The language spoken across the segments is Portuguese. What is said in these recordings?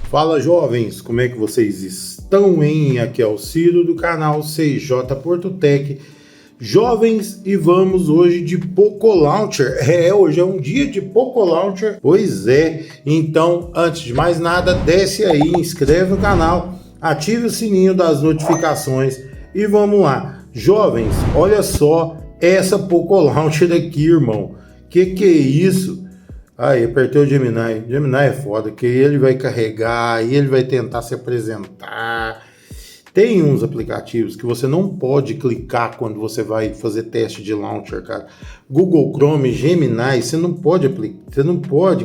Fala jovens, como é que vocês estão, hein? Aqui é o Ciro do canal CJ Porto Tech. Jovens, e vamos hoje de Poco Launcher. Hoje é um dia de Poco Launcher. Pois é, então antes de mais nada, desce aí, inscreve no canal, ative o sininho das notificações e vamos lá. Jovens, olha só essa Poco Launcher aqui, irmão. Que é isso? Aí, apertei o Gemini. Gemini é foda, que ele vai carregar, e ele vai tentar se apresentar. Tem uns aplicativos que você não pode clicar quando você vai fazer teste de launcher, cara. Google Chrome, Gemini, você não pode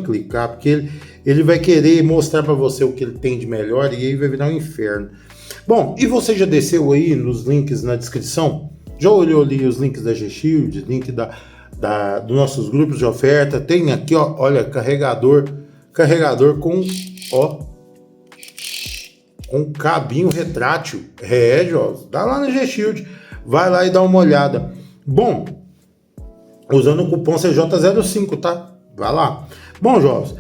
clicar, porque ele vai querer mostrar para você o que ele tem de melhor e aí vai virar um inferno. Bom, e você já desceu aí nos links na descrição? Já olhou ali os links da G-Shield, link dos nossos grupos de oferta? Tem aqui, ó, olha, carregador com cabinho retrátil. Jovens, dá lá na G-Shield, vai lá e dá uma olhada. Bom, usando o cupom CJ05, tá? Vai lá. Bom, jovens,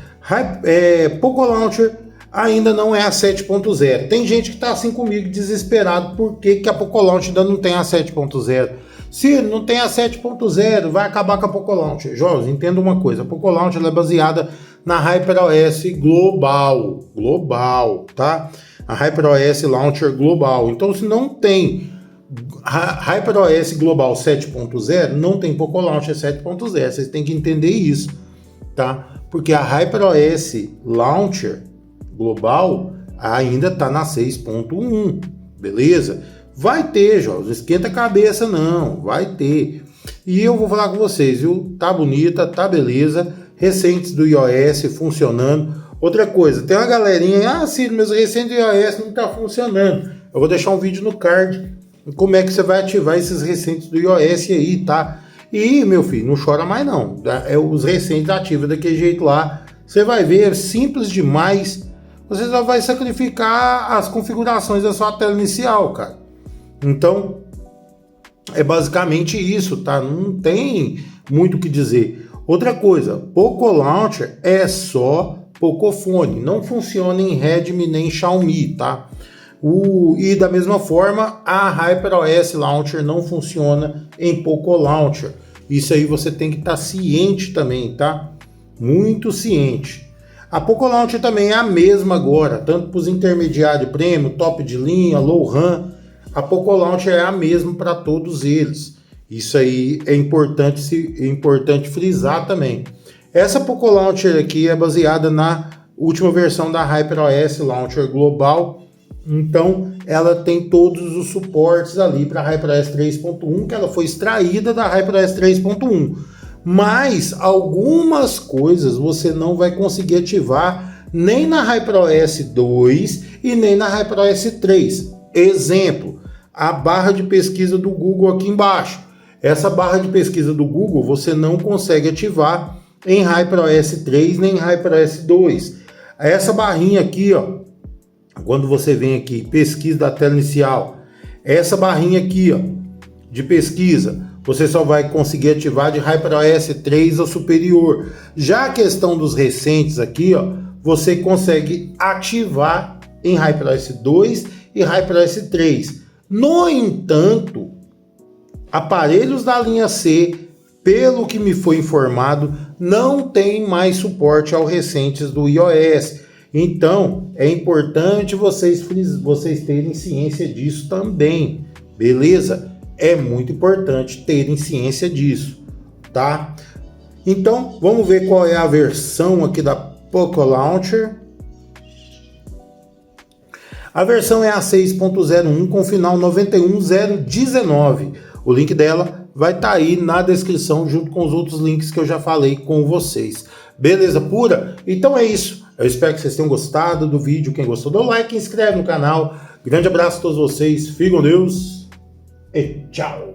Poco Launcher ainda não é a 7.0. Tem gente que tá assim comigo, desesperado, porque que a Poco Launcher ainda não tem a 7.0. Se não tem a 7.0, vai acabar com a Poco Launcher. Jovens, entenda uma coisa, a Poco Launcher ela é baseada na HyperOS global, tá? A HyperOS Launcher global. Então, se não tem HyperOS global 7.0, não tem Poco Launcher 7.0. Vocês têm que entender isso, tá? Porque a HyperOS Launcher global ainda tá na 6.1, beleza? Vai ter, jovens, não esquenta a cabeça não, vai ter. E eu vou falar com vocês, viu? Tá bonita, tá beleza, recentes do iOS funcionando. Outra coisa, tem uma galerinha, Ciro, meus recentes do iOS não tá funcionando. Eu vou deixar um vídeo no card, como é que você vai ativar esses recentes do iOS aí, tá? E, meu filho, não chora mais não, os recentes ativa daquele jeito lá, você vai ver, é simples demais, você só vai sacrificar as configurações da sua tela inicial, cara. Então, é basicamente isso, tá? Não tem muito o que dizer. Outra coisa, Poco Launcher é só Pocophone, não funciona em Redmi nem Xiaomi, tá? E da mesma forma, a HyperOS Launcher não funciona em Poco Launcher. Isso aí você tem que estar ciente também, tá? Muito ciente. A Poco Launcher também é a mesma agora, tanto para os intermediários premium, top de linha, low RAM. A Poco Launcher é a mesma para todos eles. Isso aí é importante frisar também. Essa Poco Launcher aqui é baseada na última versão da HyperOS Launcher Global. Então, ela tem todos os suportes ali para a HyperOS 3.1, que ela foi extraída da HyperOS 3.1. Mas algumas coisas você não vai conseguir ativar nem na HyperOS 2 e nem na HyperOS 3. Exemplo, a barra de pesquisa do Google aqui embaixo. Essa barra de pesquisa do Google você não consegue ativar em HyperOS 3 nem em HyperOS 2. Essa barrinha aqui, ó, quando você vem aqui, pesquisa da tela inicial, essa barrinha aqui, ó, de pesquisa, você só vai conseguir ativar de HyperOS 3 ou superior. Já a questão dos recentes aqui, ó, você consegue ativar em HyperOS 2 e HyperOS 3. No entanto, aparelhos da linha C, pelo que me foi informado, não tem mais suporte aos recentes do iOS. Então, é importante vocês terem ciência disso também, beleza? É muito importante terem ciência disso, tá? Então, vamos ver qual é a versão aqui da Poco Launcher. A versão é a 6.01 com final 91019. O link dela vai estar aí na descrição junto com os outros links que eu já falei com vocês. Beleza pura? Então é isso. Eu espero que vocês tenham gostado do vídeo. Quem gostou, dá um like, inscreve no canal. Grande abraço a todos vocês. Fiquem com Deus e tchau.